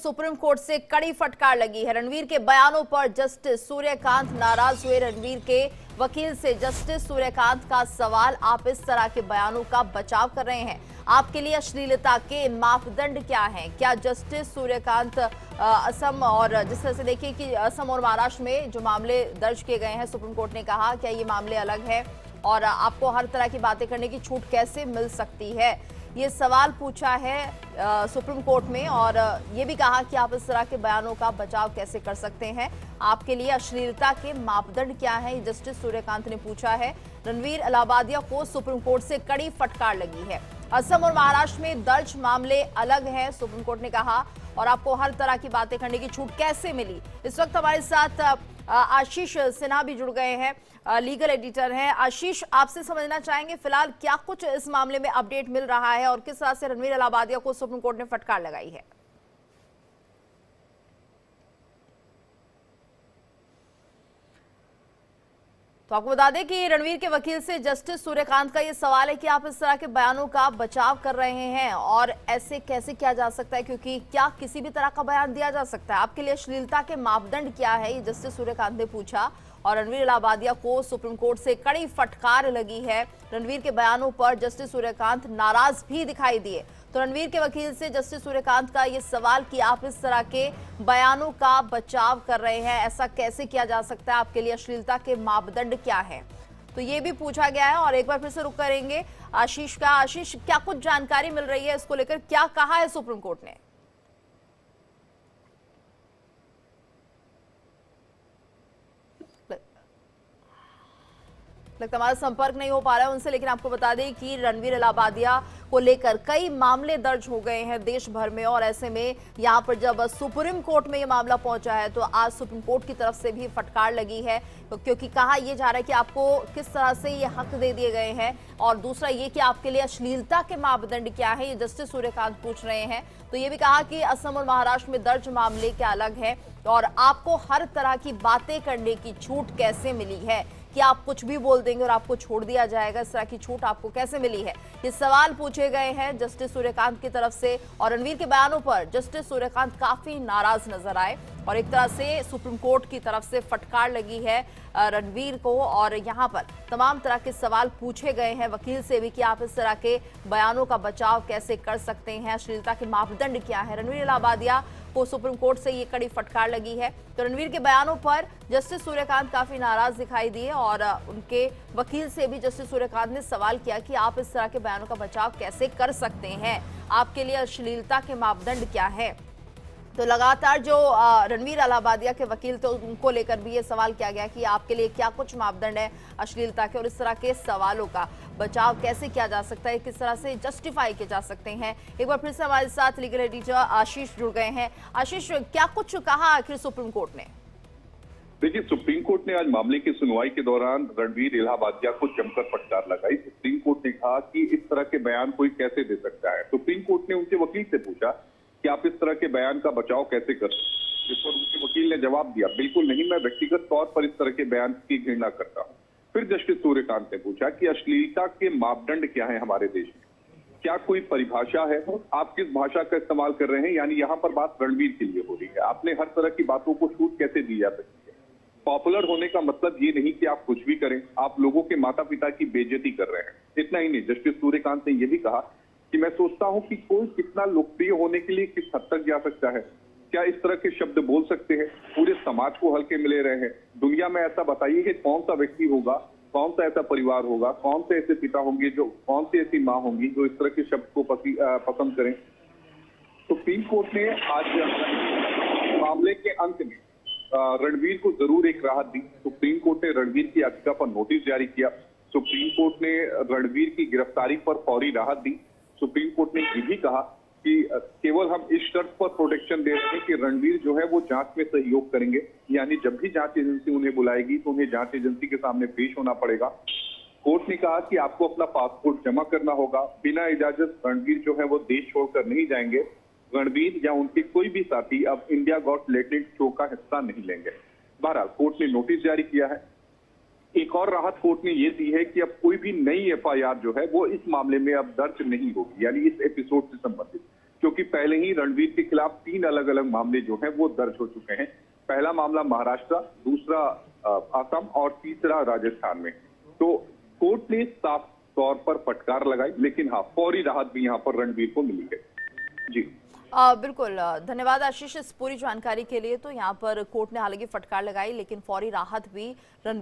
Supreme court से कड़ी फटकार लगी है। रणवीर के बयानों पर जस्टिस सूर्यकांत नाराज हुए। रणवीर के वकील से जस्टिस सूर्यकांत का सवाल, आप इस तरह के बयानों का बचाव कर रहे हैं, आपके लिए अश्लीलता के मापदंड क्या हैं? क्या जस्टिस सूर्यकांत असम और जिस तरह से देखिए कि असम और महाराष्ट्र में जो मामले दर्ज किए गए हैं, सुप्रीम कोर्ट ने कहा क्या ये मामले अलग है और आपको हर तरह की बातें करने की छूट कैसे मिल सकती है? ये सवाल पूछा है सुप्रीम कोर्ट में और ये भी कहा कि आप इस तरह के बयानों का बचाव कैसे कर सकते हैं, आपके लिए अश्लीलता के मापदंड क्या है, जस्टिस सूर्यकांत ने पूछा है। रणवीर इलाहाबादिया को सुप्रीम कोर्ट से कड़ी फटकार लगी है। असम और महाराष्ट्र में दर्ज मामले अलग हैं, सुप्रीम कोर्ट ने कहा, और आपको हर तरह की बातें करने की छूट कैसे मिली? इस वक्त हमारे साथ आशीष सिन्हा भी जुड़ गए हैं, लीगल एडिटर हैं। आशीष, आपसे समझना चाहेंगे फिलहाल क्या कुछ इस मामले में अपडेट मिल रहा है और किस तरह से रणवीर इलाहाबादिया को सुप्रीम कोर्ट ने फटकार लगाई है? तो आपको बता दें कि रणवीर के वकील से जस्टिस सूर्यकांत का ये सवाल है कि आप इस तरह के बयानों का बचाव कर रहे हैं और ऐसे कैसे किया जा सकता है, क्योंकि क्या किसी भी तरह का बयान दिया जा सकता है? आपके लिए अश्लीलता के मापदंड क्या है, ये जस्टिस सूर्यकांत ने पूछा। और रणवीर इलाहाबादिया को सुप्रीम कोर्ट से कड़ी फटकार लगी है। रणवीर के बयानों पर जस्टिस सूर्यकांत नाराज भी दिखाई दिए। तो रणवीर के वकील से जस्टिस सूर्यकांत का ये सवाल कि आप इस तरह के बयानों का बचाव कर रहे हैं, ऐसा कैसे किया जा सकता है, आपके लिए अश्लीलता के मापदंड क्या है, तो ये भी पूछा गया है। और एक बार फिर से रुक करेंगे आशीष का। आशीष, क्या कुछ जानकारी मिल रही है इसको लेकर, क्या कहा है सुप्रीम कोर्ट ने? लगता हमारा संपर्क नहीं हो पा रहा है उनसे, लेकिन आपको बता दें कि रणवीर इलाहाबादिया को लेकर कई मामले दर्ज हो गए हैं देश भर में, और ऐसे में यहां पर जब सुप्रीम कोर्ट में ये मामला पहुंचा है तो आज सुप्रीम कोर्ट की तरफ से भी फटकार लगी है, क्योंकि कहा यह जा रहा है कि आपको किस तरह से ये हक दे दिए गए हैं, और दूसरा ये कि आपके लिए अश्लीलता के मापदंड क्या है, ये जस्टिस सूर्यकांत पूछ रहे हैं। तो ये भी कहा कि असम और महाराष्ट्र में दर्ज मामले क्या अलग है और आपको हर तरह की बातें करने की छूट कैसे मिली है, कि आप कुछ भी बोल देंगे और आपको छोड़ दिया जाएगा, इस तरह की छूट आपको कैसे मिली है? ये सवाल पूछे गए हैं जस्टिस सूर्यकांत की तरफ से। और रणवीर के बयानों पर जस्टिस सूर्यकांत काफी नाराज नजर आए और एक तरह से सुप्रीम कोर्ट की तरफ से फटकार लगी है रणवीर को, और यहाँ पर तमाम तरह के सवाल पूछे गए हैं वकील से भी कि आप इस तरह के बयानों का बचाव कैसे कर सकते हैं, अश्लीलता के मापदंड क्या है। रणवीर इलाहाबादिया को सुप्रीम कोर्ट से ये कड़ी फटकार लगी है। तो रणवीर के बयानों पर जस्टिस सूर्यकांत काफी नाराज दिखाई दिए और उनके वकील से भी जस्टिस सूर्यकांत ने सवाल किया कि आप इस तरह के बयानों का बचाव कैसे कर सकते हैं, आपके लिए अश्लीलता के मापदंड क्या है। तो लगातार जो रणवीर इलाहाबादिया के वकील थे उनको लेकर भी ये सवाल किया गया कि आपके लिए क्या कुछ मापदंड है अश्लीलता के, और इस तरह के सवालों का बचाव कैसे किया जा सकता है, किस तरह से जस्टिफाई किए जा सकते हैं। एक बार फिर से हमारे साथ लीगल एडिटर आशीष जुड़ गए हैं। आशीष, क्या कुछ कहा आखिर सुप्रीम कोर्ट ने? देखिए, सुप्रीम कोर्ट ने आज मामले की सुनवाई के दौरान रणवीर इलाहाबादिया को जमकर फटकार लगाई। सुप्रीम कोर्ट ने कहा कि इस तरह के बयान कोई कैसे दे सकता है। सुप्रीम कोर्ट ने उनके वकील से पूछा कि आप इस तरह के बयान का बचाव कैसे कर सकते हैं, जिस पर उनके वकील ने जवाब दिया, बिल्कुल नहीं, मैं व्यक्तिगत तौर पर इस तरह के बयान की घृणा करता हूं। फिर जस्टिस सूर्यकांत ने पूछा कि अश्लीलता के मापदंड क्या है हमारे देश में, क्या कोई परिभाषा है, आप किस भाषा का इस्तेमाल कर रहे हैं, यानी यहाँ पर बात रणवीर के लिए हो रही है, आपने हर तरह की बातों को छूट कैसे दी जा सकती है। पॉपुलर होने का मतलब ये नहीं कि आप कुछ भी करें, आप लोगों के माता पिता की बेइज्जती कर रहे हैं। इतना ही नहीं, जस्टिस सूर्यकांत ने यह भी कहा कि मैं सोचता हूं कि कोई कितना लोकप्रिय होने के लिए किस हद तक जा सकता है, क्या इस तरह के शब्द बोल सकते हैं, पूरे समाज को हल्के में ले रहे हैं। दुनिया में ऐसा बताइए कि कौन सा व्यक्ति होगा, कौन सा ऐसा परिवार होगा, कौन से ऐसे पिता होंगे, जो कौन सी ऐसी माँ होंगी जो इस तरह के शब्द को पसंद करें। सुप्रीम कोर्ट ने आज मामले के अंत में रणवीर को जरूर एक राहत दी। सुप्रीम कोर्ट ने रणवीर की याचिका पर नोटिस जारी किया। सुप्रीम कोर्ट ने रणवीर की गिरफ्तारी पर फौरी राहत दी। सुप्रीम कोर्ट ने ये भी कहा कि केवल हम इस शर्त पर प्रोटेक्शन दे रहे हैं कि रणवीर जो है वो जांच में सहयोग करेंगे, यानी जब भी जांच एजेंसी उन्हें बुलाएगी तो उन्हें जांच एजेंसी के सामने पेश होना पड़ेगा। कोर्ट ने कहा कि आपको अपना पासपोर्ट जमा करना होगा, बिना इजाजत रणवीर जो है वो देश छोड़कर नहीं जाएंगे। रणवीर या उनके कोई भी साथी अब इंडिया गॉट टैलेंट शो का हिस्सा नहीं लेंगे। बहरहाल कोर्ट ने नोटिस जारी किया है। एक और राहत कोर्ट ने यह दी है कि अब कोई भी नई एफआईआर जो है वो इस मामले में अब दर्ज नहीं होगी, यानी इस एपिसोड से संबंधित, क्योंकि पहले ही रणवीर के खिलाफ 3 अलग अलग मामले जो हैं वो दर्ज हो चुके हैं। पहला मामला महाराष्ट्र, दूसरा असम और तीसरा राजस्थान में। तो कोर्ट ने साफ तौर पर फटकार लगाई, लेकिन हाँ, फौरी राहत भी यहाँ पर रणवीर को मिली है। जी बिल्कुल, धन्यवाद आशीष इस पूरी जानकारी के लिए। तो यहाँ पर कोर्ट ने हालांकि फटकार लगाई, लेकिन फौरी राहत भी रणवीर